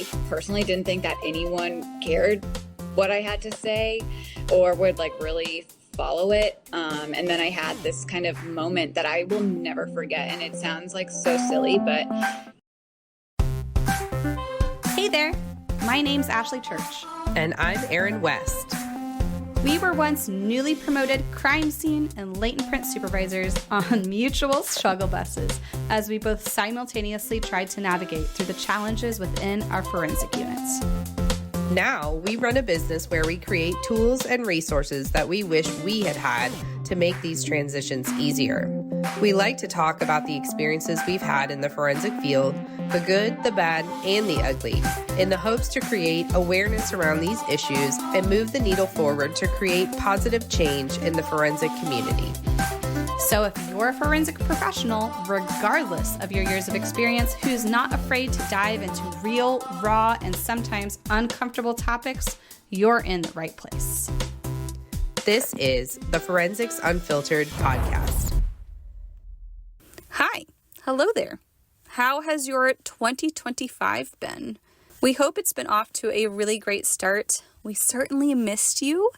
I personally didn't think that anyone cared what I had to say or would like really follow it. And then I had this kind of moment that I will never forget. And it sounds like so silly, but. Hey there, my name's Ashley Church. And I'm Erin West. We were once newly promoted crime scene and latent print supervisors on mutual struggle buses as we both simultaneously tried to navigate through the challenges within our forensic units. Now we run a business where we create tools and resources that we wish we had had to make these transitions easier. We like to talk about the experiences we've had in the forensic field, the good, the bad, and the ugly, in the hopes to create awareness around these issues and move the needle forward to create positive change in the forensic community. So if you're a forensic professional, regardless of your years of experience, who's not afraid to dive into real, raw, and sometimes uncomfortable topics, you're in the right place. This is the Forensics Unfiltered podcast. Hi, hello there. How has your 2025 been? We hope it's been off to a really great start. We certainly missed you.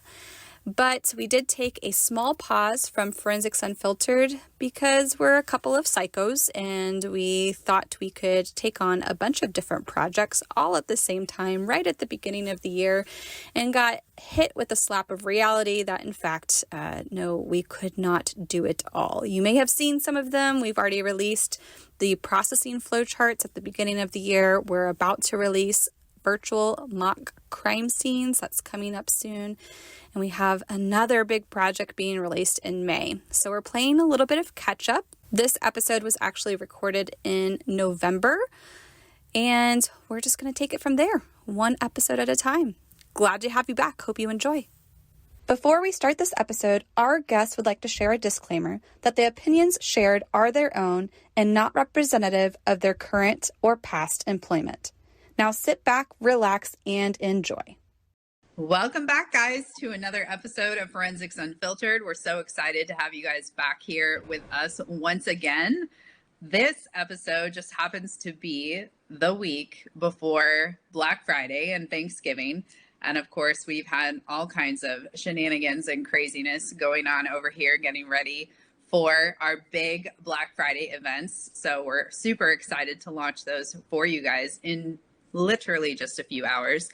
But we did take a small pause from Forensics Unfiltered because we're a couple of psychos and we thought we could take on a bunch of different projects all at the same time right at the beginning of the year and got hit with a slap of reality that in fact, no, we could not do it all. You may have seen some of them. We've already released the processing flowcharts at the beginning of the year. We're about to release virtual mock crime scenes. That's coming up soon. And we have another big project being released in May. So we're playing a little bit of catch up. This episode was actually recorded in November, and we're just going to take it from there, one episode at a time. Glad to have you back. Hope you enjoy. Before we start this episode, our guests would like to share a disclaimer that the opinions shared are their own and not representative of their current or past employment. Now sit back, relax, and enjoy. Welcome back, guys, to another episode of Forensics Unfiltered. We're so excited to have you guys back here with us once again. This episode just happens to be the week before Black Friday and Thanksgiving. And of course, we've had all kinds of shenanigans and craziness going on over here, getting ready for our big Black Friday events. So we're super excited to launch those for you guys in literally just a few hours.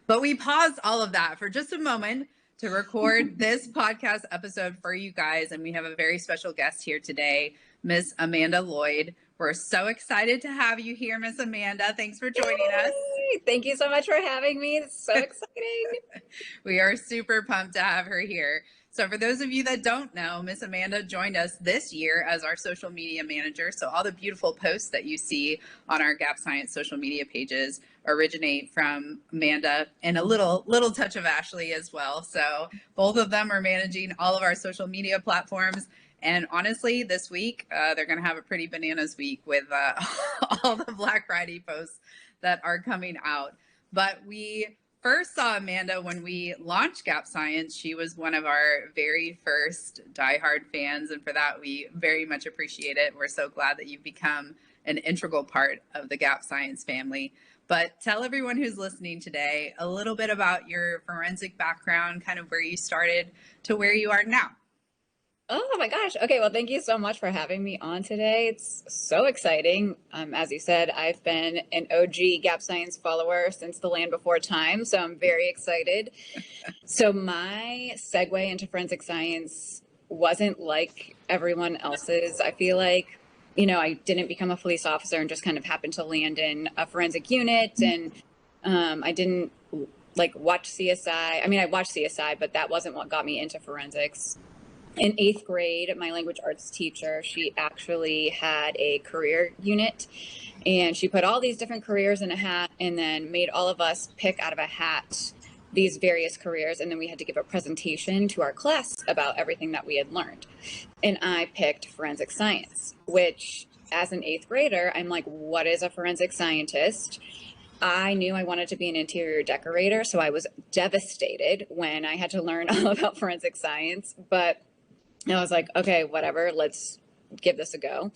But we paused all of that for just a moment to record this podcast episode for you guys. And we have a very special guest here today, Miss Amanda Lloyd. We're so excited to have you here, Miss Amanda. Thanks for joining us. Thank you so much for having me. It's so exciting. We are super pumped to have her here. So for those of you that don't know, Miss Amanda joined us this year as our social media manager. So all the beautiful posts that you see on our Gap Science social media pages originate from Amanda and a little touch of Ashley as well. So both of them are managing all of our social media platforms. And honestly, this week, they're going to have a pretty bananas week with all the Black Friday posts that are coming out. But we first saw Amanda when we launched Gap Science. She was one of our very first diehard fans. And for that, we very much appreciate it. We're so glad that you've become an integral part of the Gap Science family. But tell everyone who's listening today a little bit about your forensic background, kind of where you started to where you are now. Oh my gosh. Okay. Well, thank you so much for having me on today. It's so exciting. As you said, I've been an OG Gap Science follower since the land before time. So I'm very excited. So my segue into forensic science wasn't like everyone else's. I feel like, I didn't become a police officer and just kind of happened to land in a forensic unit. And I didn't watch CSI. I mean, I watched CSI, but that wasn't what got me into forensics. In 8th grade, my language arts teacher, she actually had a career unit, and she put all these different careers in a hat and then made all of us pick out of a hat these various careers. And then we had to give a presentation to our class about everything that we had learned. And I picked forensic science, which as an 8th grader, I'm like, what is a forensic scientist? I knew I wanted to be an interior decorator, so I was devastated when I had to learn all about forensic science. But I was like, okay, whatever, let's give this a go.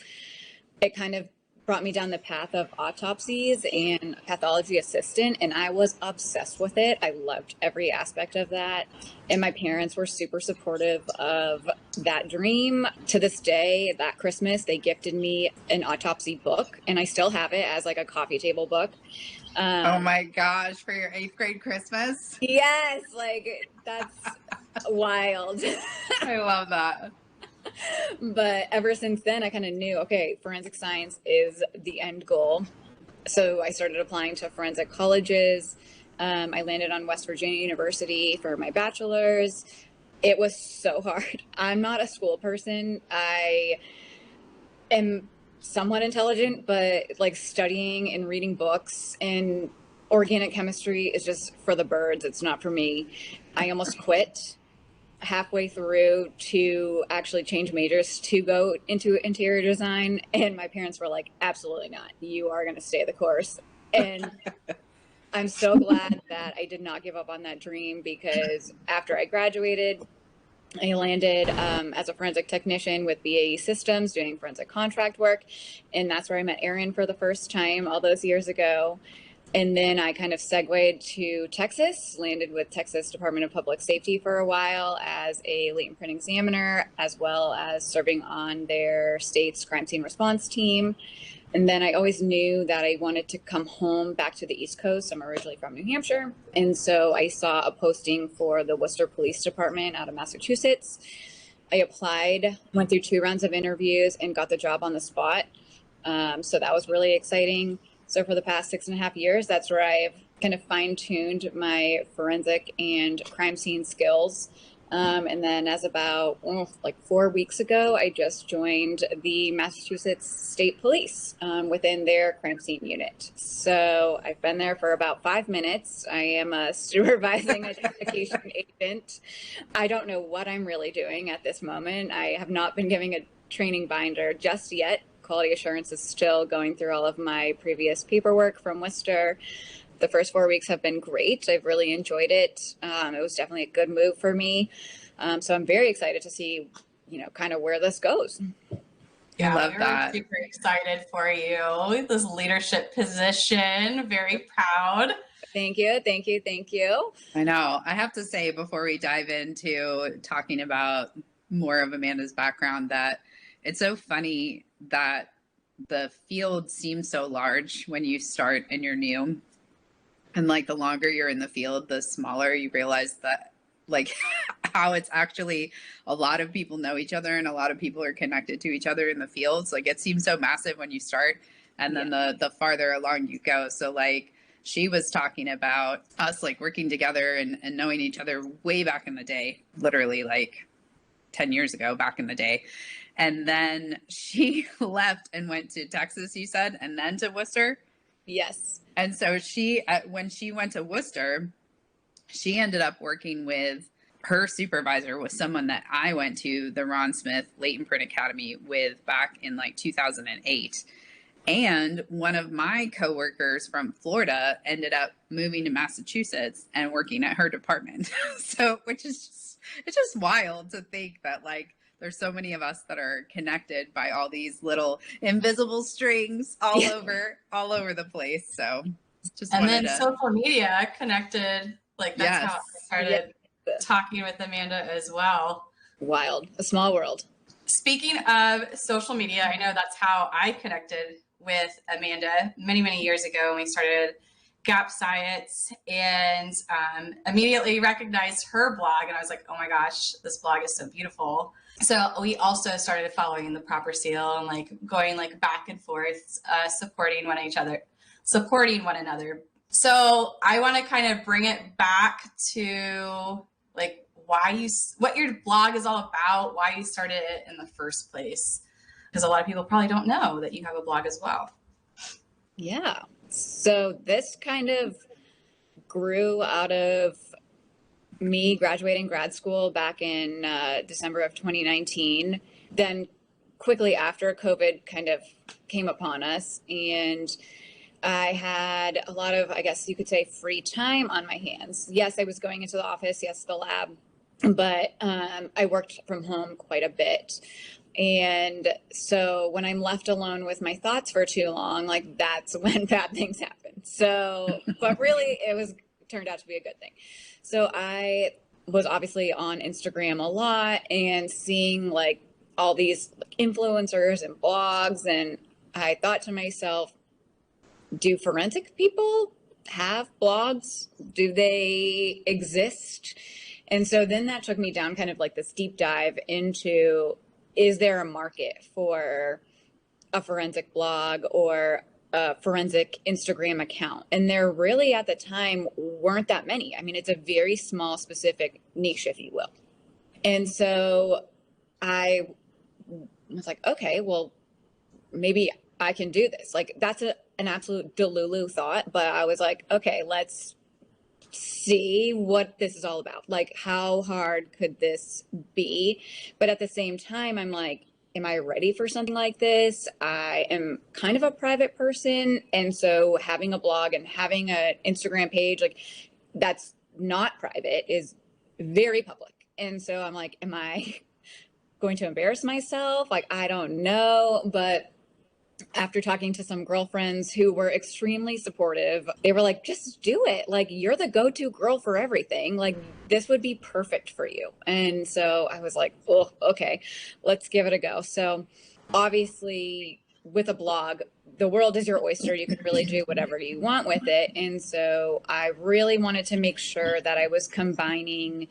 It kind of brought me down the path of autopsies and pathology assistant, and I was obsessed with it. I loved every aspect of that, and my parents were super supportive of that dream. To this day, that Christmas, they gifted me an autopsy book, and I still have it as like a coffee table book. Oh my gosh, for your 8th grade Christmas? Yes, like that's wild. I love that. But ever since then, I kind of knew, okay, forensic science is the end goal. So I started applying to forensic colleges. I landed on West Virginia University for my bachelor's. It was so hard. I'm not a school person. I am somewhat intelligent, but like studying and reading books and organic chemistry is just for the birds. It's not for me. I almost quit halfway through to actually change majors to go into interior design, and my parents were like, absolutely not, you are going to stay the course. And I'm so glad that I did not give up on that dream, because after I graduated, I landed as a forensic technician with BAE Systems doing forensic contract work, and that's where I met Aaron for the first time all those years ago. And then I kind of segued to Texas, landed with Texas Department of Public Safety for a while as a latent print examiner, as well as serving on their state's crime scene response team. And then I always knew that I wanted to come home back to the East Coast. I'm originally from New Hampshire. And so I saw a posting for the Worcester Police Department out of Massachusetts. I applied, went through 2 rounds of interviews, and got the job on the spot. So that was really exciting. So for the past 6.5 years, that's where I've kind of fine-tuned my forensic and crime scene skills. And then as about like 4 weeks ago, I just joined the Massachusetts State Police within their crime scene unit. So I've been there for about 5 minutes. I am a supervising identification agent. I don't know what I'm really doing at this moment. I have not been giving a training binder just yet. Quality assurance is still going through all of my previous paperwork from Worcester. The first 4 weeks have been great. I've really enjoyed it. It was definitely a good move for me. So I'm very excited to see, kind of where this goes. Yeah, love we that. were super excited for you. This leadership position, very proud. Thank you. Thank you. Thank you. I know. I have to say, before we dive into talking about more of Amanda's background, that it's so funny that the field seems so large when you start and you're new. And like the longer you're in the field, the smaller you realize that, like, how it's actually a lot of people know each other and a lot of people are connected to each other in the fields. Like, it seems so massive when you start, and then the farther along you go. So like, she was talking about us like working together and knowing each other way back in the day, literally like 10 years ago, back in the day. And then she left and went to Texas, you said, and then to Worcester. Yes. And so when she went to Worcester, she ended up working with her supervisor, was someone that I went to the Ron Smith Latent Print Academy with back in like 2008. And one of my coworkers from Florida ended up moving to Massachusetts and working at her department. So, it's just wild to think that like, there's so many of us that are connected by all these little invisible strings all over the place. So And then social media connected, like that's how I started talking with Amanda as well. Wild. A small world. Speaking of social media, I know that's how I connected with Amanda many, many years ago when we started Gap Science, and immediately recognized her blog, and I was like, oh my gosh, this blog is so beautiful. So we also started following the Proper Seal and like going like back and forth, supporting one another. So I want to kind of bring it back to like what your blog is all about, why you started it in the first place, because a lot of people probably don't know that you have a blog as well. Yeah. So this kind of grew out of me graduating grad school back in December of 2019. Then quickly after, COVID kind of came upon us, and I had a lot of, I guess you could say, free time on my hands. Yes, I was going into the office, yes, the lab, but I worked from home quite a bit. And so when I'm left alone with my thoughts for too long, like that's when bad things happen. So, but really turned out to be a good thing. So I was obviously on Instagram a lot and seeing like all these influencers and blogs. And I thought to myself, do forensic people have blogs? Do they exist? And so then that took me down kind of like this deep dive into, is there a market for a forensic blog or a forensic Instagram account? And there really at the time weren't that many. I mean, it's a very small, specific niche, if you will. And so I was like, okay, well, maybe I can do this. Like that's an absolute delulu thought, but I was like, okay, let's see what this is all about. Like, how hard could this be? But at the same time, I'm like, am I ready for something like this? I am kind of a private person. And so having a blog and having an Instagram page, like that's not private, is very public. And so I'm like, am I going to embarrass myself? Like, I don't know. But after talking to some girlfriends who were extremely supportive, they were like, just do it. Like, you're the go-to girl for everything. Like, this would be perfect for you. And so I was like, oh, okay, let's give it a go. So obviously with a blog, the world is your oyster. You can really do whatever you want with it. And so I really wanted to make sure that I was combining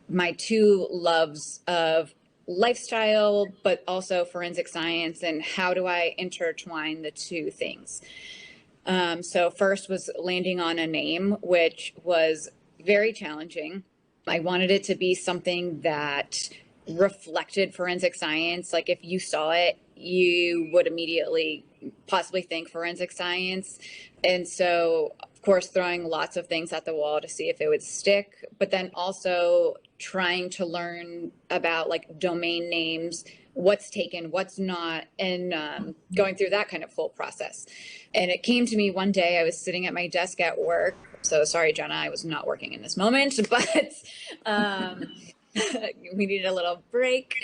my two loves of lifestyle, but also forensic science, and how do I intertwine the two things? So first was landing on a name, which was very challenging. I wanted it to be something that reflected forensic science. Like if you saw it, you would immediately possibly think forensic science. And so, of course, throwing lots of things at the wall to see if it would stick, but then also trying to learn about like domain names, what's taken, what's not, and going through that kind of full process. And it came to me one day, I was sitting at my desk at work. So sorry, Jenna, I was not working in this moment, but we needed a little break.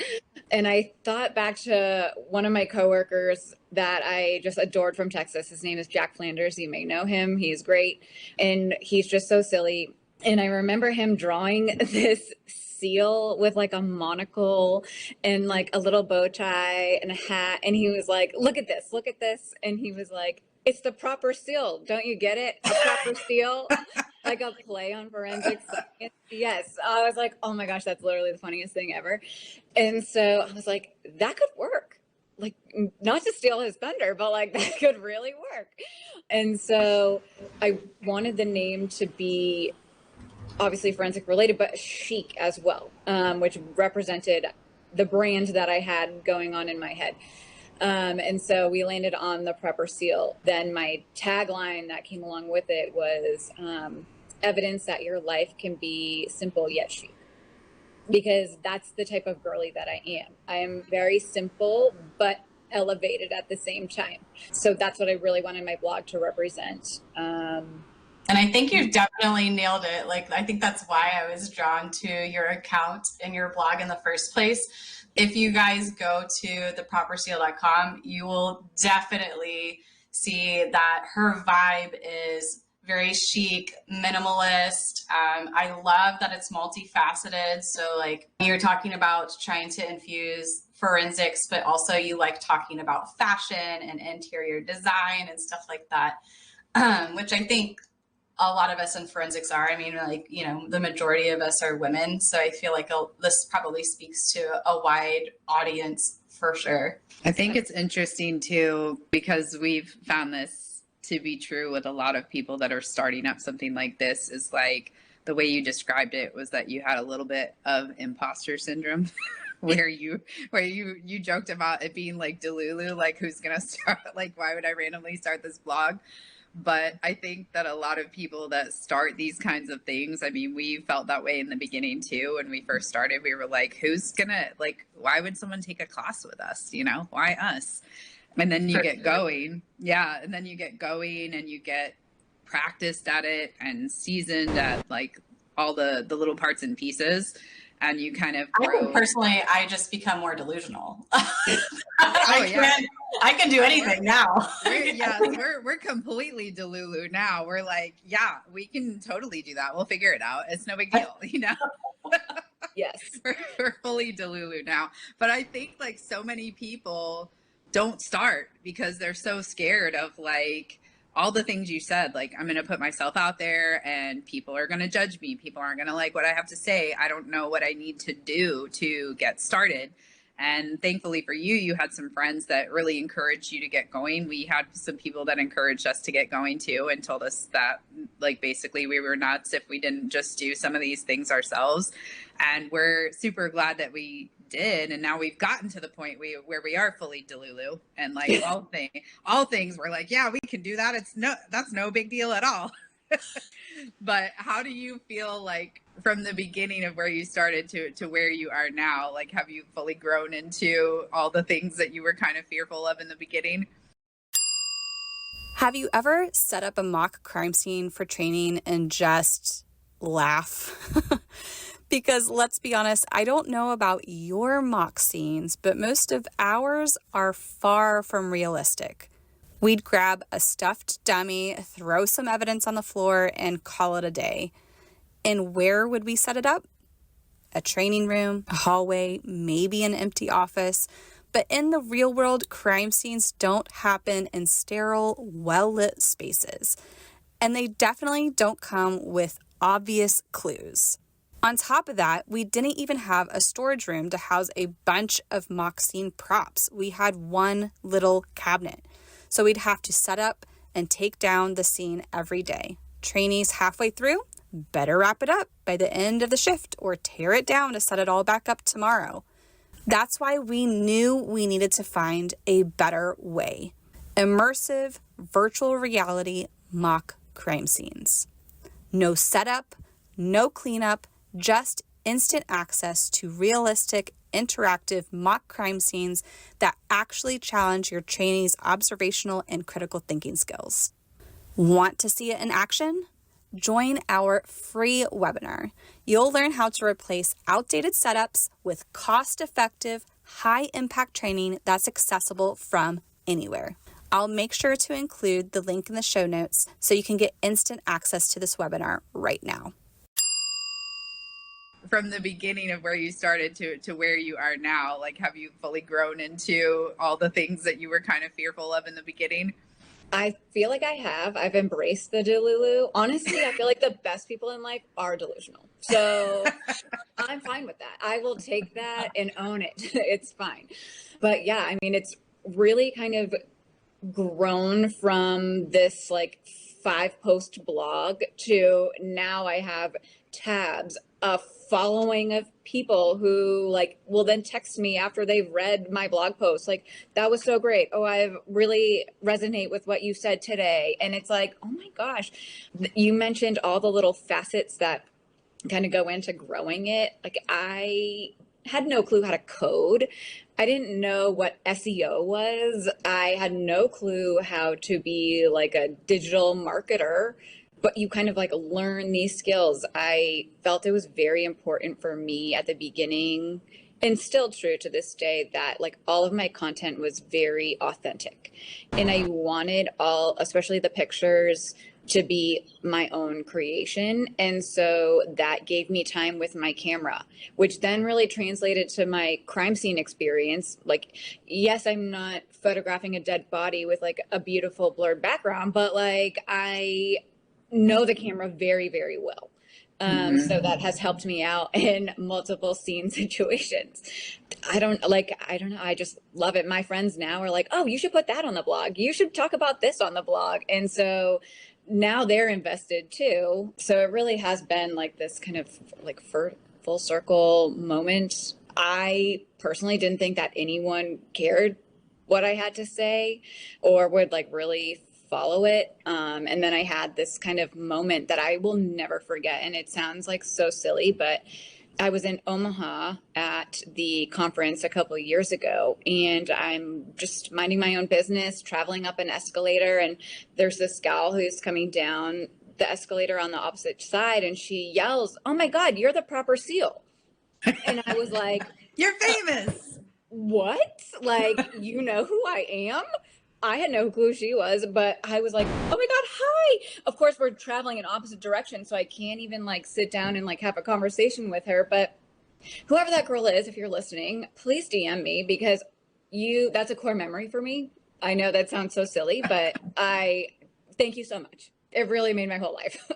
And I thought back to one of my coworkers that I just adored from Texas. His name is Jack Flanders. You may know him. He's great. And he's just so silly. And I remember him drawing this seal with like a monocle and like a little bow tie and a hat. And he was like, look at this, look at this. And he was like, it's the proper seal. Don't you get it? A proper seal, like a play on forensic science. Yes. I was like, oh my gosh, that's literally the funniest thing ever. And so I was like, that could work. Like, not to steal his thunder, but like that could really work. And so I wanted the name to be obviously forensic related, but chic as well, which represented the brand that I had going on in my head. And so we landed on the prepper seal. Then my tagline that came along with it was evidence that your life can be simple yet chic. Because that's the type of girly that I am. I am very simple, but elevated at the same time. So that's what I really wanted my blog to represent. And I think you've definitely nailed it. Like, I think that's why I was drawn to your account and your blog in the first place. If you guys go to theproperseal.com, you will definitely see that her vibe is very chic, minimalist. I love that it's multifaceted. So like you're talking about trying to infuse forensics, but also you like talking about fashion and interior design and stuff like that, which I think a lot of us in forensics are. I mean, like, you know, the majority of us are women. So I feel like this probably speaks to a wide audience for sure. I think it's interesting too, because we've found this to be true with a lot of people that are starting up something like this, is like the way you described it was that you had a little bit of imposter syndrome. where you joked about it being like Delulu, like who's gonna start, like why would I randomly start this blog? But I think that a lot of people that start these kinds of things, I mean, we felt that way in the beginning too. When we first started, we were like, who's gonna, like, why would someone take a class with us? You know, why us? And then you get going. Yeah. And then you get going and you get practiced at it and seasoned at like all the little parts and pieces. and you kind of I grow. think personally, I just become more delusional. Yeah. I can do anything now. We're completely delulu now. We're like, yeah, we can totally do that. We'll figure it out. It's no big deal, you know? Yes. We're fully delulu now. But I think like so many people don't start because they're so scared of like all the things you said. Like, I'm going to put myself out there and people are going to judge me. People aren't going to like what I have to say. I don't know what I need to do to get started. And thankfully for you, you had some friends that really encouraged you to get going. We had some people that encouraged us to get going too and told us that like basically we were nuts if we didn't just do some of these things ourselves. And we're super glad that we did. And now we've gotten to the point where we are fully delulu and like all things we're like, yeah, we can do that. That's no big deal at all. But how do you feel like from the beginning of where you started to where you are now? Like, have you fully grown into all the things that you were kind of fearful of in the beginning? Have you ever set up a mock crime scene for training and just laugh? Because let's be honest, I don't know about your mock scenes, but most of ours are far from realistic. We'd grab a stuffed dummy, throw some evidence on the floor, and call it a day. And where would we set it up? A training room, a hallway, maybe an empty office. But in the real world, crime scenes don't happen in sterile, well-lit spaces. And they definitely don't come with obvious clues. On top of that, we didn't even have a storage room to house a bunch of mock scene props. We had one little cabinet. So we'd have to set up and take down the scene every day. Trainees halfway through, better wrap it up by the end of the shift or tear it down to set it all back up tomorrow. That's why we knew we needed to find a better way. Immersive virtual reality mock crime scenes. No setup, no cleanup, just instant access to realistic, interactive mock crime scenes that actually challenge your trainees' observational and critical thinking skills. Want to see it in action? Join our free webinar. You'll learn how to replace outdated setups with cost-effective, high-impact training that's accessible from anywhere. I'll make sure to include the link in the show notes so you can get instant access to this webinar right now. From the beginning of where you started to where you are now, like, have you fully grown into all the things that you were kind of fearful of in the beginning? I feel like I have. I've embraced the delulu. Honestly, I feel like the best people in life are delusional. So I'm fine with that. I will take that and own it. It's fine. But yeah, I mean, it's really kind of grown from this like 5-post blog to now I have tabs, a following of people who like will then text me after they've read my blog post like, that was so great, oh, I really resonate with what you said today. And it's like, oh my gosh, you mentioned all the little facets that kind of go into growing it. Like, I had no clue how to code. I didn't know what SEO was. I had no clue how to be like a digital marketer, but you kind of like learn these skills. I felt it was very important for me at the beginning, and still true to this day, that like all of my content was very authentic. And I wanted all, especially the pictures, to be my own creation. And so that gave me time with my camera, which then really translated to my crime scene experience. Like, yes, I'm not photographing a dead body with like a beautiful blurred background, but like I know the camera very, very well. So that has helped me out in multiple scene situations. I don't know. I just love it. My friends now are like, oh, you should put that on the blog. You should talk about this on the blog. And so now they're invested too. So it really has been like this kind of like full circle moment. I personally didn't think that anyone cared what I had to say or would like really follow it. And then I had this kind of moment that I will never forget. And it sounds like so silly, but I was in Omaha at the conference a couple of years ago, and I'm just minding my own business, traveling up an escalator, and there's this gal who's coming down the escalator on the opposite side, and she yells, "Oh my God, you're the proper SEAL." And I was like, You're famous. what? Like, you know who I am? I had no clue she was, but I was like, oh my God, hi. Of course, we're traveling in opposite directions, so I can't even like sit down and like have a conversation with her. But whoever that girl is, if you're listening, please DM me because that's a core memory for me. I know that sounds so silly, but I thank you so much. It really made my whole life.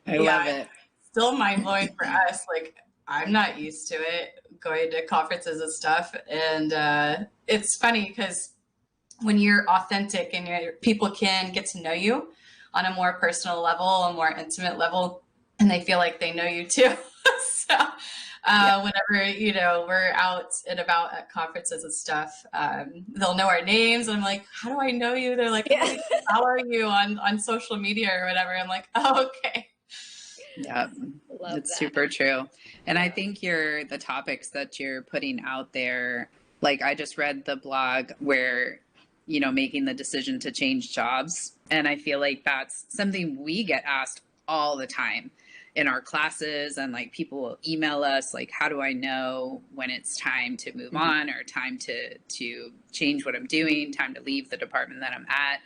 I love it. Still mind blowing for us. Like, I'm not used to it going to conferences and stuff. And it's funny because when you're authentic and people can get to know you on a more personal level, a more intimate level, and they feel like they know you too. So whenever, we're out and about at conferences and stuff, they'll know our names. And I'm like, how do I know you? They're like, Yeah. how are you on social media or whatever? I'm like, oh, okay. Yeah, it's super true. And I think the topics that you're putting out there, like I just read the blog where, making the decision to change jobs. And I feel like that's something we get asked all the time in our classes, and like people will email us like, how do I know when it's time to move on or time to change what I'm doing, time to leave the department that I'm at.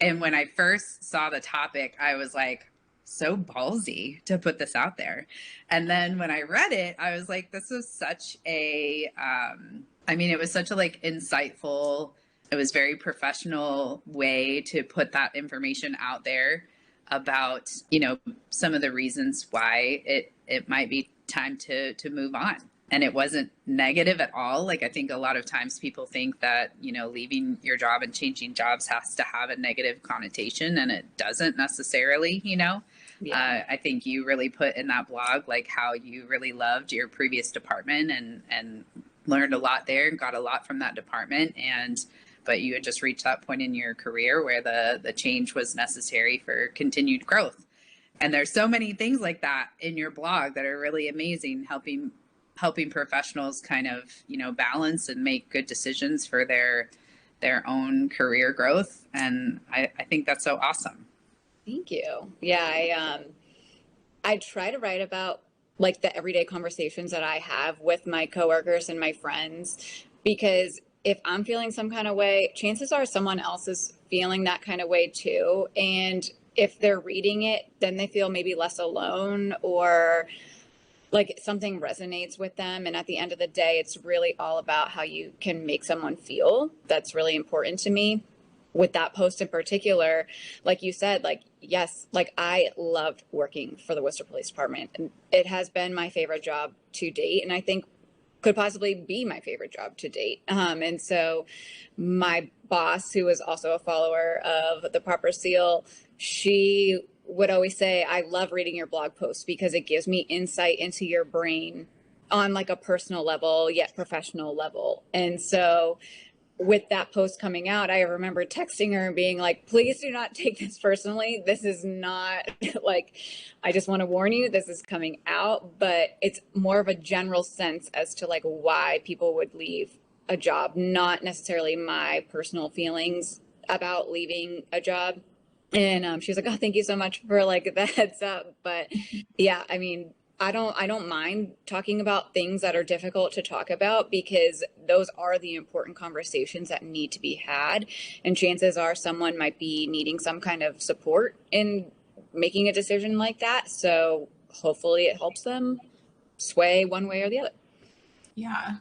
And when I first saw the topic, I was like, so ballsy to put this out there. And then when I read it, I was like, this was such a, it was such a like insightful, it was very professional way to put that information out there about, some of the reasons why it might be time to move on. And it wasn't negative at all. Like, I think a lot of times people think that, leaving your job and changing jobs has to have a negative connotation, and it doesn't necessarily, Yeah. I think you really put in that blog, like how you really loved your previous department and learned a lot there and got a lot from that department. But you had just reached that point in your career where the change was necessary for continued growth. And there's so many things like that in your blog that are really amazing, helping professionals kind of, balance and make good decisions for their own career growth. And I think that's so awesome. Thank you. Yeah, I try to write about like the everyday conversations that I have with my coworkers and my friends, because if I'm feeling some kind of way, chances are someone else is feeling that kind of way too. And if they're reading it, then they feel maybe less alone, or like something resonates with them. And at the end of the day, it's really all about how you can make someone feel. That's really important to me. With that post in particular, like you said, like, yes, like I loved working for the Worcester Police Department. And it has been my favorite job to date. And I think could possibly be my favorite job to date. And so my boss, who is also a follower of the Proper Seal, she would always say, I love reading your blog posts because it gives me insight into your brain on like a personal level, yet professional level. And so with that post coming out, I remember texting her and being like, please do not take this personally. This is not like, I just want to warn you, this is coming out, but it's more of a general sense as to like why people would leave a job, not necessarily my personal feelings about leaving a job. And she was like, oh, thank you so much for like the heads up. But yeah, I don't mind talking about things that are difficult to talk about, because those are the important conversations that need to be had. And chances are someone might be needing some kind of support in making a decision like that. So hopefully it helps them sway one way or the other. Yeah.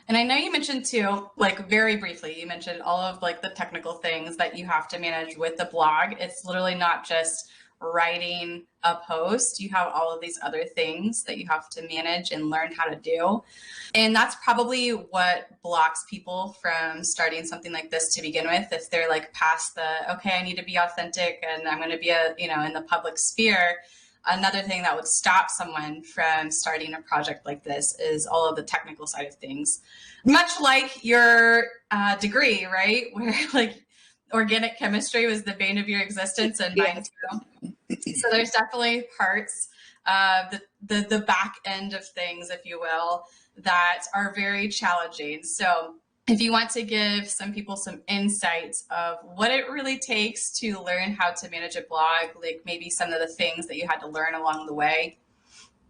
And I know you mentioned too, like very briefly, you mentioned all of like the technical things that you have to manage with the blog. It's literally not just writing a post. You have all of these other things that you have to manage and learn how to do. And that's probably what blocks people from starting something like this to begin with. If they're like past the, okay, I need to be authentic and I'm going to be in the public sphere. Another thing that would stop someone from starting a project like this is all of the technical side of things. Much like your degree, right? Where like organic chemistry was the bane of your existence, and mine too. So there's definitely parts of the back end of things, if you will, that are very challenging. So if you want to give some people some insights of what it really takes to learn how to manage a blog, like maybe some of the things that you had to learn along the way.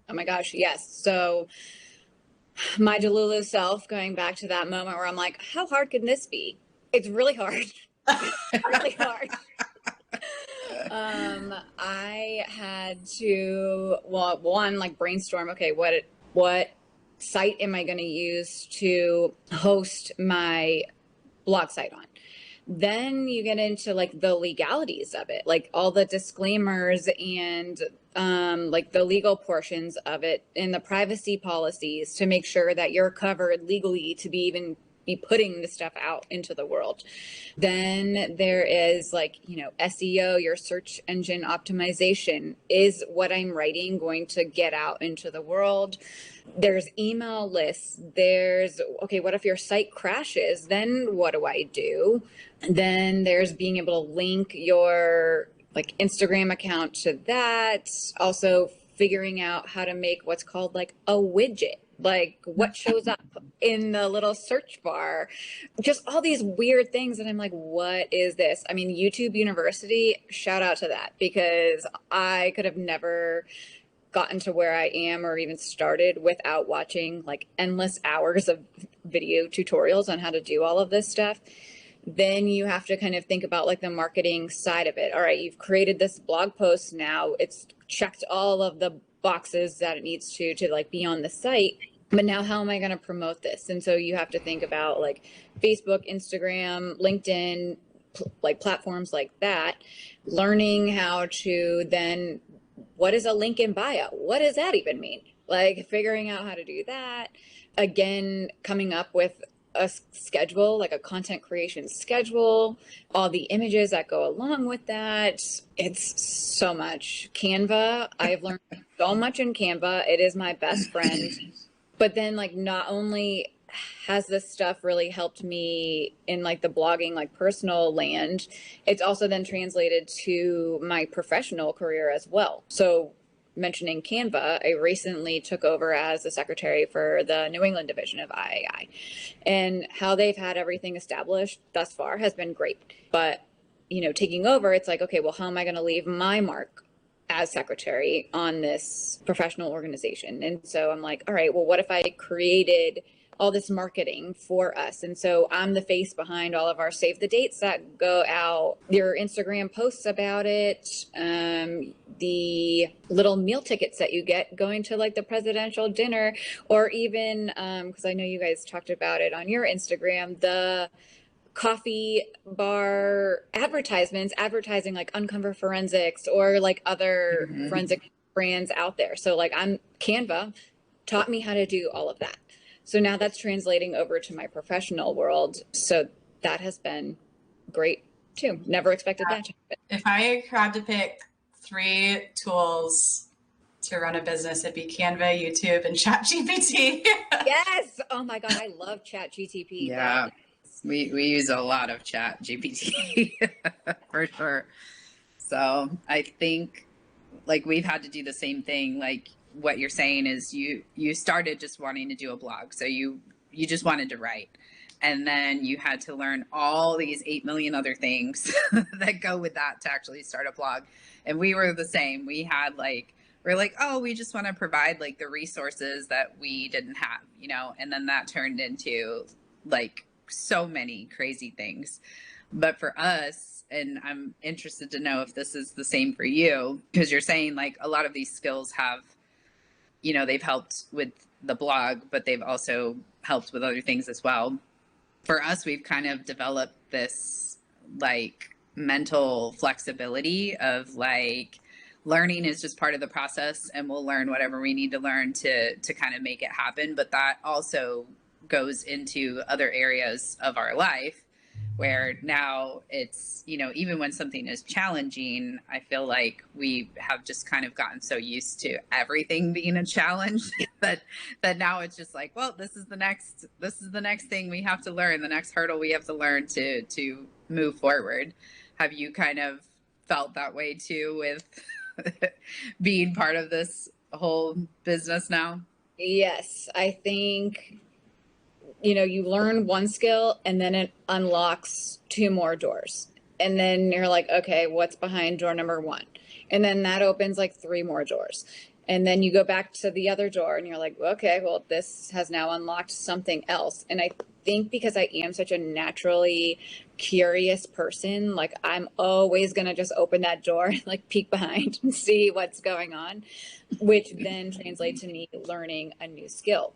Oh my gosh, yes. So my Delulu self, going back to that moment where I'm like, how hard can this be? It's really hard. Really hard. I had to, well, one, like brainstorm, okay, what site am I going to use to host my blog site on? Then you get into like the legalities of it, like all the disclaimers and like the legal portions of it and the privacy policies to make sure that you're covered legally to be even be putting this stuff out into the world. Then there is like, SEO, your search engine optimization. Is what I'm writing going to get out into the world? There's email lists. There's, okay, what if your site crashes? Then what do I do? Then there's being able to link your like Instagram account to that. Also figuring out how to make what's called like a widget, like what shows up in the little search bar, just all these weird things. And I'm like, what is this? I mean, YouTube University, shout out to that, because I could have never gotten to where I am or even started without watching like endless hours of video tutorials on how to do all of this stuff. Then you have to kind of think about like the marketing side of it. All right, you've created this blog post now. It's checked all of the boxes that it needs to like be on the site. But now how am I going to promote this? And so you have to think about like Facebook, Instagram, LinkedIn, like platforms like that, learning how to then, what is a link in bio? What does that even mean? Like figuring out how to do that. Again, coming up with a schedule, like a content creation schedule, all the images that go along with that. It's so much. Canva, I've learned so much in Canva. It is my best friend. But then like not only has this stuff really helped me in like the blogging, like personal land, it's also then translated to my professional career as well. So mentioning Canva, I recently took over as the secretary for the New England division of IAI, and how they've had everything established thus far has been great. But, taking over, it's like, okay, well, how am I going to leave my mark as secretary on this professional organization? And so I'm like, all right, well, what if I created all this marketing for us? And so I'm the face behind all of our save the dates that go out, your Instagram posts about it, the little meal tickets that you get going to like the presidential dinner, or even, because I know you guys talked about it on your Instagram, the coffee bar advertisements, advertising like Uncover Forensics or like other forensic brands out there. So like Canva taught me how to do all of that. So now that's translating over to my professional world. So that has been great too. Never expected that to happen. If I had to pick 3 tools to run a business, it'd be Canva, YouTube, and ChatGPT. Yes. Oh my God. I love ChatGPT. Yeah. We use a lot of ChatGPT for sure. So I think like we've had to do the same thing. Like what you're saying is you started just wanting to do a blog. So you just wanted to write. And then you had to learn all these 8 million other things that go with that to actually start a blog. And we were the same. We're like, oh, we just want to provide like the resources that we didn't have, and then that turned into like so many crazy things. But for us, and I'm interested to know if this is the same for you, because you're saying like a lot of these skills have, they've helped with the blog, but they've also helped with other things as well. For us, we've kind of developed this like mental flexibility of like learning is just part of the process, and we'll learn whatever we need to learn to kind of make it happen. But that also goes into other areas of our life where now it's, even when something is challenging, I feel like we have just kind of gotten so used to everything being a challenge that now it's just like, well, this is the next thing we have to learn, the next hurdle we have to learn to move forward. Have you kind of felt that way too with being part of this whole business now? Yes, I think you learn one skill and then it unlocks 2 more doors. And then you're like, okay, what's behind door number 1? And then that opens like 3 more doors. And then you go back to the other door and you're like, okay, well, this has now unlocked something else. And I think because I am such a naturally curious person, like I'm always going to just open that door and like peek behind and see what's going on, which then translates to me learning a new skill.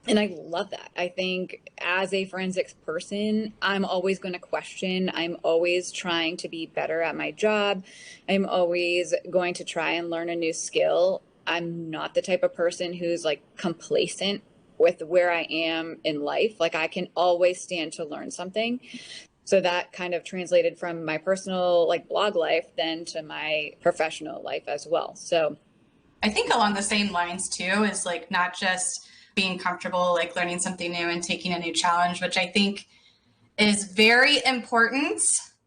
And I love that. I think as a forensics person, I'm always going to question. I'm always trying to be better at my job. I'm always going to try and learn a new skill. I'm not the type of person who's like complacent with where I am in life. Like I can always stand to learn something. So that kind of translated from my personal like blog life then to my professional life as well. So I think along the same lines too is like not just being comfortable, like learning something new and taking a new challenge, which I think is very important.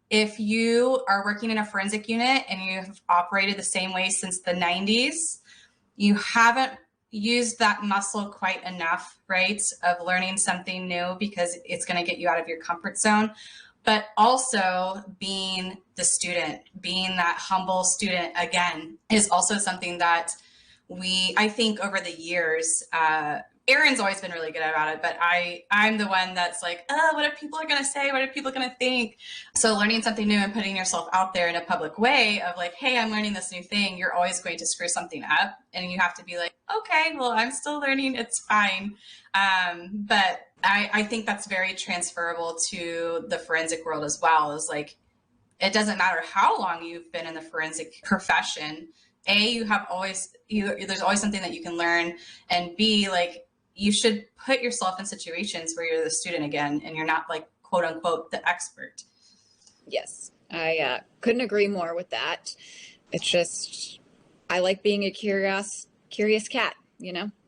If you are working in a forensic unit and you have operated the same way since the 90s, you haven't used that muscle quite enough, right? Of learning something new because it's going to get you out of your comfort zone. But also being the student, being that humble student again, is also something that I think over the years, Erin's always been really good about it, but I'm the one that's like, oh, what are people going to say? What are people going to think? So learning something new and putting yourself out there in a public way of like, hey, I'm learning this new thing. You're always going to screw something up and you have to be like, okay, well, I'm still learning. It's fine. But I think that's very transferable to the forensic world as well. Is like, it doesn't matter how long you've been in the forensic profession. A, there's always something that you can learn, and B, like you should put yourself in situations where you're the student again, and you're not like quote unquote the expert. yes, I couldn't agree more with that. It's just I like being a curious cat,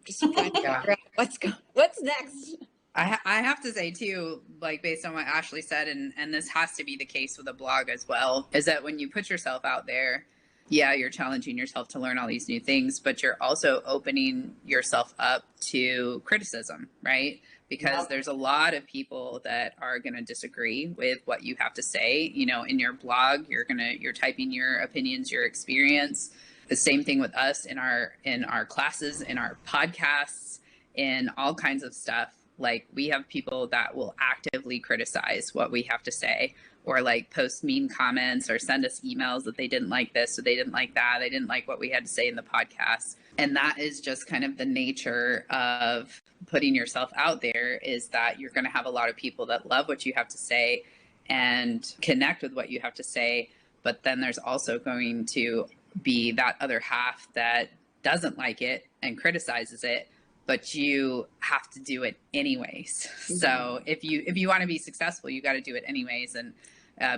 just trying to figure out what's next. I have to say too, like based on what Ashley said, and this has to be the case with a blog as well, is that when you put yourself out there, yeah, you're challenging yourself to learn all these new things, but you're also opening yourself up to criticism, right? Because there's a lot of people that are going to disagree with what you have to say. In your blog, you're typing your opinions, your experience. The same thing with us in our classes, in our podcasts, in all kinds of stuff. Like we have people that will actively criticize what we have to say, or like post mean comments or send us emails that they didn't like this or they didn't like that. They didn't like what we had to say in the podcast. And that is just kind of the nature of putting yourself out there, is that you're going to have a lot of people that love what you have to say and connect with what you have to say. But then there's also going to be that other half that doesn't like it and criticizes it, but you have to do it anyways. Mm-hmm. So if you want to be successful, you got to do it anyways. And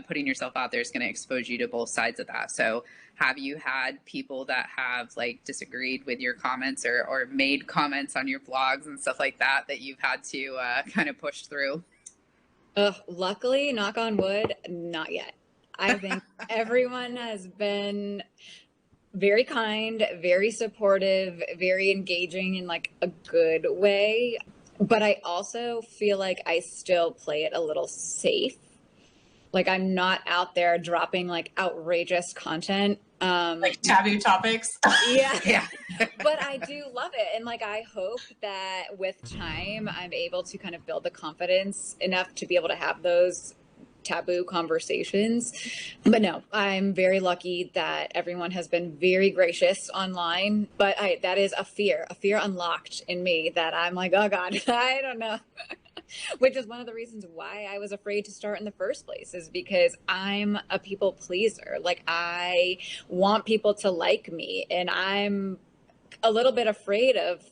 putting yourself out there is going to expose you to both sides of that. So have you had people that have like disagreed with your comments or made comments on your blogs and stuff like that you've had to kind of push through? Luckily, knock on wood, not yet. I think everyone has been very kind, very supportive, very engaging in like a good way. But I also feel like I still play it a little safe. Like I'm not out there dropping like outrageous content. Like taboo topics. Yeah. But I do love it. And like, I hope that with time, I'm able to kind of build the confidence enough to be able to have those taboo conversations. But no, I'm very lucky that everyone has been very gracious online. But that is a fear unlocked in me that I'm like, oh God, I don't know. Which is one of the reasons why I was afraid to start in the first place, is because I'm a people pleaser. Like I want people to like me, and I'm a little bit afraid of,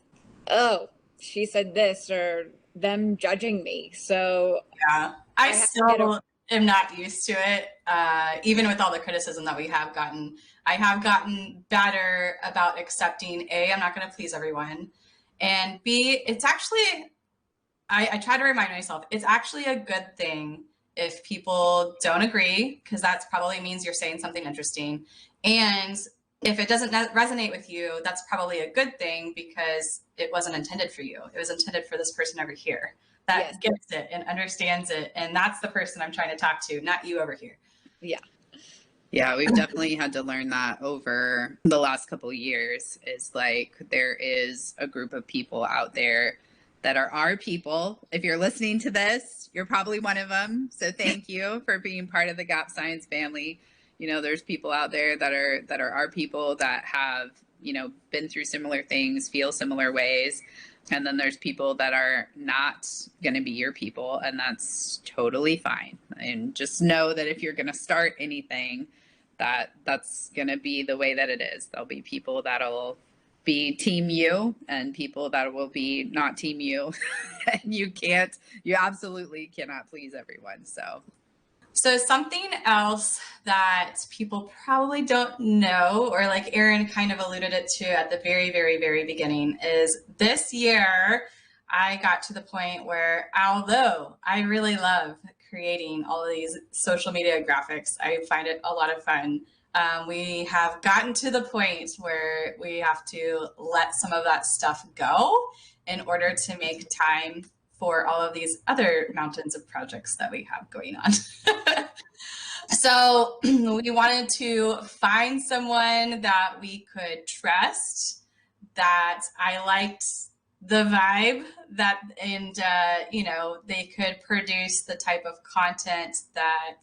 oh, she said this, or them judging me. So yeah, I still am not used to it. Even with all the criticism that we have gotten, I have gotten better about accepting, A, I'm not going to please everyone. And B, it's actually, I try to remind myself, it's actually a good thing if people don't agree, because that probably means you're saying something interesting. And if it doesn't resonate with you, that's probably a good thing, because it wasn't intended for you. It was intended for this person over here that gets it and understands it. And that's the person I'm trying to talk to, not you over here. Yeah. Yeah, we've definitely had to learn that over the last couple of years. Is like there is a group of people out there that are our people. If you're listening to this, you're probably one of them. So thank you for being part of the Gap Science family. You know, there's people out there that are our people that have, you know, been through similar things, feel similar ways. And then there's people that are not going to be your people, and that's totally fine. And just know that if you're going to start anything, that's going to be the way that it is. There'll be people that'll be team you and people that will be not team you. And you absolutely cannot please everyone. So something else that people probably don't know, or like Erin kind of alluded it to at the very, very, very beginning, is this year I got to the point where, although I really love creating all of these social media graphics, I find it a lot of fun. We have gotten to the point where we have to let some of that stuff go in order to make time for all of these other mountains of projects that we have going on. So we wanted to find someone that we could trust, that I liked the vibe, that, and you know, they could produce the type of content that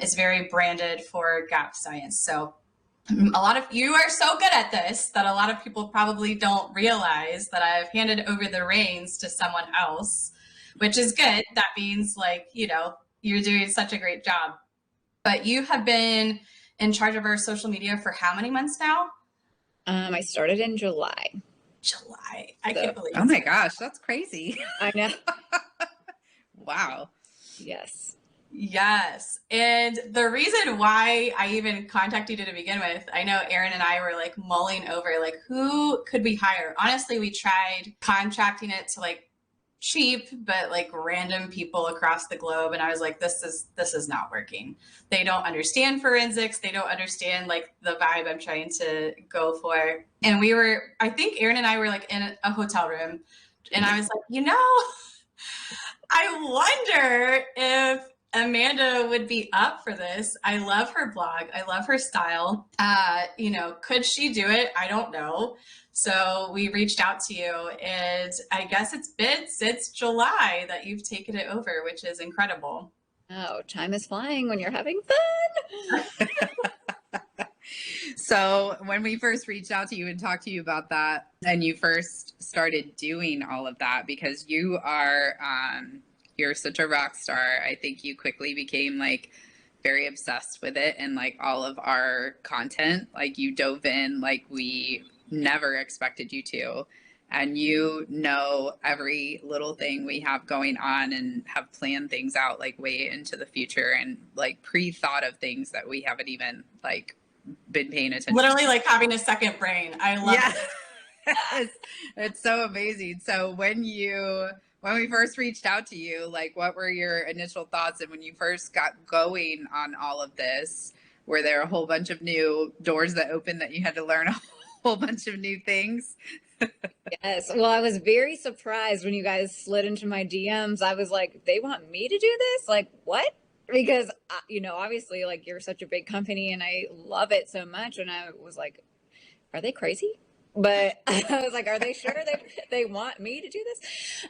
is very branded for Gap Science. So a lot of you are so good at this that a lot of people probably don't realize that I've handed over the reins to someone else, which is good. That means, like, you know, you're doing such a great job. But you have been in charge of our social media for how many months now? I started in July. July. I can't believe it. oh my gosh, that's crazy. I know. Wow. Yes. Yes. And the reason why I even contacted you to begin with, I know Erin and I were like mulling over, like, who could we hire? Honestly, we tried contracting it to like cheap, but like random people across the globe. And I was like, this is not working. They don't understand forensics. They don't understand like the vibe I'm trying to go for. And I think Erin and I were like in a hotel room, and I was like, you know, I wonder if Amanda would be up for this. I love her blog. I love her style. You know, could she do it? I don't know. So we reached out to you, and I guess it's been since July that you've taken it over, which is incredible. Oh, time is flying when you're having fun. So when we first reached out to you and talked to you about that, and you first started doing all of that, because you are you're such a rock star, I think you quickly became like very obsessed with it, and like all of our content, like you dove in like we never expected you to. And you know every little thing we have going on and have planned things out like way into the future, and like pre-thought of things that we haven't even like been paying attention Literally like having a second brain. I love it. It's so amazing. So when we first reached out to you, like what were your initial thoughts? And when you first got going on all of this, were there a whole bunch of new doors that opened that you had to learn a whole bunch of new things? Yes. Well, I was very surprised when you guys slid into my DMs. I was like, they want me to do this? Like, what? Because, you know, obviously, like, you're such a big company and I love it so much. And I was like, are they crazy? But I was like, are they sure they want me to do this?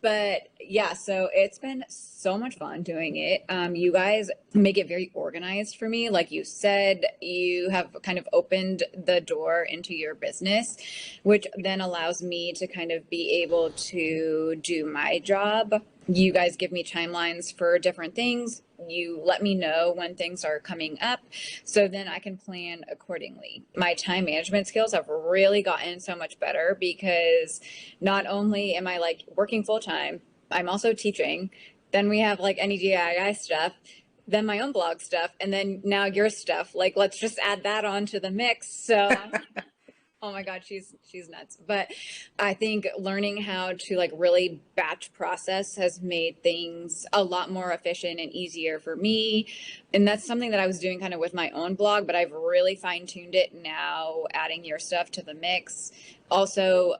But yeah, so it's been so much fun doing it. You guys make it very organized for me. Like you said, you have kind of opened the door into your business, which then allows me to kind of be able to do my job. You guys give me timelines for different things. You let me know when things are coming up, so then I can plan accordingly. My time management skills have really gotten so much better, because not only am I like working full time, I'm also teaching. Then we have like any DIY stuff, then my own blog stuff, and then now your stuff. Like, let's just add that on to the mix. So oh my God, she's nuts. But I think learning how to like really batch process has made things a lot more efficient and easier for me. And that's something that I was doing kind of with my own blog, but I've really fine-tuned it now, adding your stuff to the mix. Also,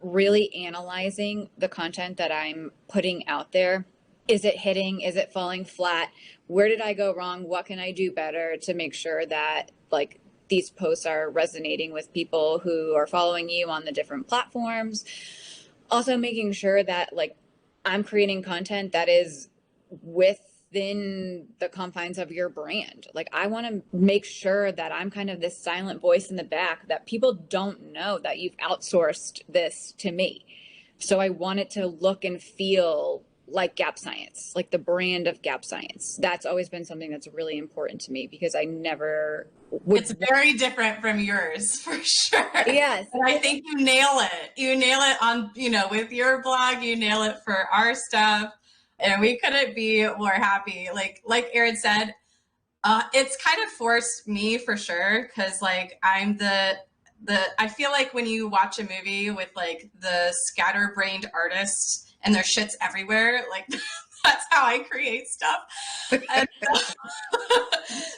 really analyzing the content that I'm putting out there. is it hitting? Is it falling flat? Where did I go wrong? What can I do better to make sure that like these posts are resonating with people who are following you on the different platforms? Also making sure that like I'm creating content that is within the confines of your brand. Like I want to make sure that I'm kind of this silent voice in the back, that people don't know that you've outsourced this to me. So I want it to look and feel like Gap Science, like the brand of Gap Science. That's always been something that's really important to me because I never would. It's very different from yours for sure. Yes. And I think you nail it. You nail it on, with your blog, you nail it for our stuff. And we couldn't be more happy. Like Erin said, it's kind of forced me for sure. Cause like I'm I feel like when you watch a movie with like the scatterbrained artists and their shit's everywhere, like that's how I create stuff. And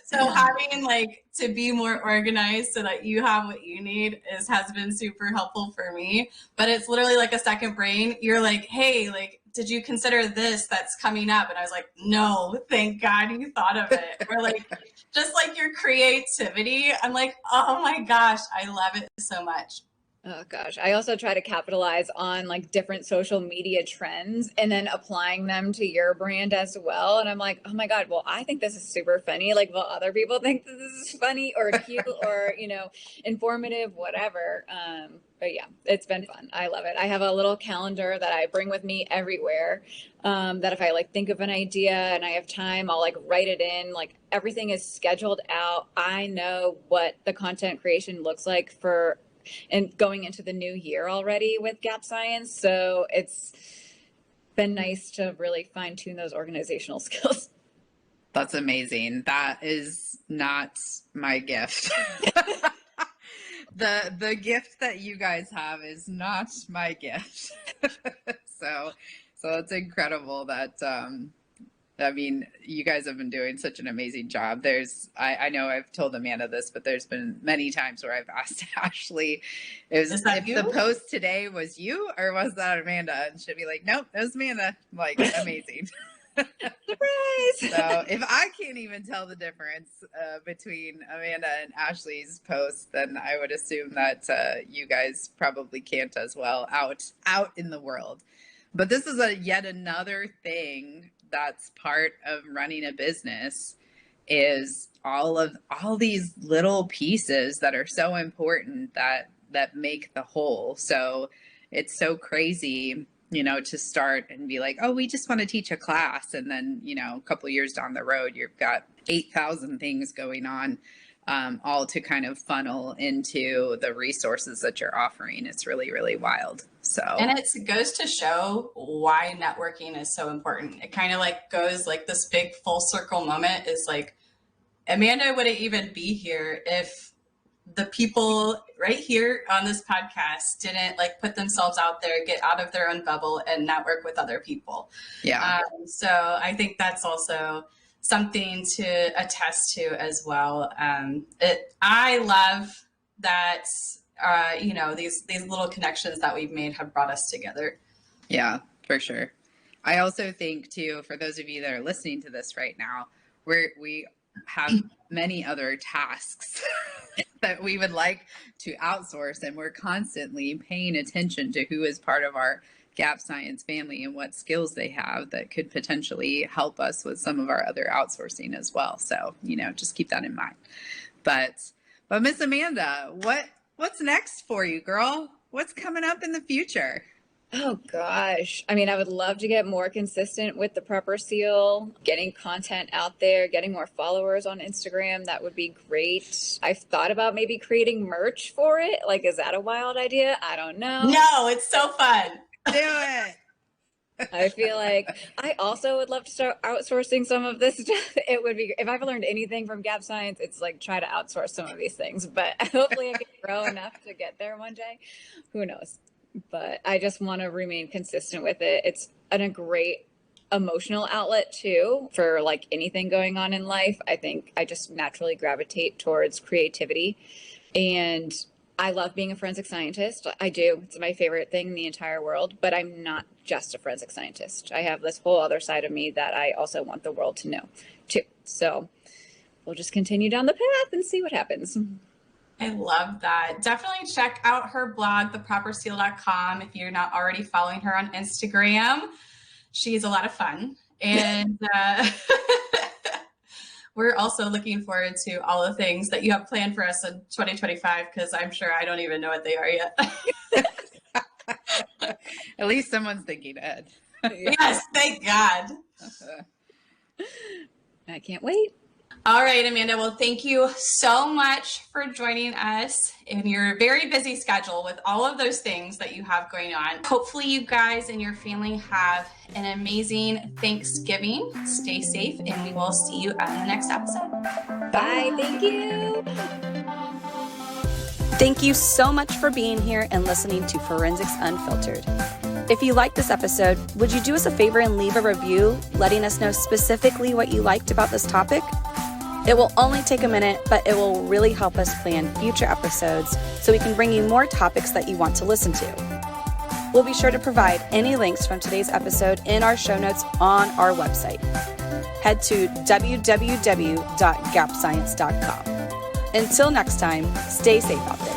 so having like to be more organized so that you have what you need has been super helpful for me. But it's literally like a second brain. You're like, hey, like, did you consider this that's coming up? And I was like, no, thank God you thought of it. Or like, just like your creativity. I'm like, oh my gosh, I love it so much. Oh gosh. I also try to capitalize on like different social media trends and then applying them to your brand as well. And I'm like, oh my God, well, I think this is super funny. Like, will other people think this is funny or cute or, informative, whatever. But yeah, it's been fun. I love it. I have a little calendar that I bring with me everywhere. That if I like think of an idea and I have time, I'll like write it in. Like everything is scheduled out. I know what the content creation looks like and going into the new year already with Gap Science. So it's been nice to really fine tune those organizational skills. That's amazing. That is not my gift. The gift that you guys have is not my gift. So it's incredible that, you guys have been doing such an amazing job. I know I've told Amanda this, but there's been many times where I've asked Ashley, if the post today was you or was that Amanda? And she'll be like, nope, it was Amanda. I'm like, amazing. Surprise! So if I can't even tell the difference between Amanda and Ashley's post, then I would assume that you guys probably can't as well out in the world. But this is yet another thing that's part of running a business, is all these little pieces that are so important that make the whole. So it's so crazy, to start and be like, oh, we just want to teach a class. And then, a couple of years down the road, you've got 8,000 things going on, all to kind of funnel into the resources that you're offering. It's really, really wild. So, and it goes to show why networking is so important. It kind of like goes like this big full circle moment is like, Amanda wouldn't even be here if the people right here on this podcast didn't like put themselves out there, get out of their own bubble and network with other people. Yeah. So I think that's also something to attest to as well. I love that, these little connections that we've made have brought us together. Yeah, for sure. I also think too, for those of you that are listening to this right now, we have many other tasks that we would like to outsource, and we're constantly paying attention to who is part of our Gap Science family and what skills they have that could potentially help us with some of our other outsourcing as well. So, just keep that in mind. But Miss Amanda, what's next for you, girl? What's coming up in the future? Oh gosh. I would love to get more consistent with the Prepper Seal, getting content out there, getting more followers on Instagram. That would be great. I've thought about maybe creating merch for it. Like, is that a wild idea? I don't know. No, it's so fun. Do it. I feel like I also would love to start outsourcing some of this stuff. It would be, if I've learned anything from Gap Science, it's like try to outsource some of these things, but hopefully I can grow enough to get there one day. Who knows? But I just want to remain consistent with it. It's a great emotional outlet too for like anything going on in life. I think I just naturally gravitate towards creativity, and I love being a forensic scientist. I do. It's my favorite thing in the entire world, but I'm not just a forensic scientist. I have this whole other side of me that I also want the world to know too. So we'll just continue down the path and see what happens. I love that. Definitely check out her blog, theproperseal.com, if you're not already following her on Instagram. She's a lot of fun. And we're also looking forward to all the things that you have planned for us in 2025, because I'm sure I don't even know what they are yet. At least someone's thinking ahead. Yes, thank God. I can't wait. All right, Amanda. Well, thank you so much for joining us in your very busy schedule with all of those things that you have going on. Hopefully you guys and your family have an amazing Thanksgiving. Stay safe, and we will see you on the next episode. Bye. Thank you. Thank you so much for being here and listening to Forensics Unfiltered. If you liked this episode, would you do us a favor and leave a review letting us know specifically what you liked about this topic? It will only take a minute, but it will really help us plan future episodes so we can bring you more topics that you want to listen to. We'll be sure to provide any links from today's episode in our show notes on our website. Head to www.gapscience.com. Until next time, stay safe out there.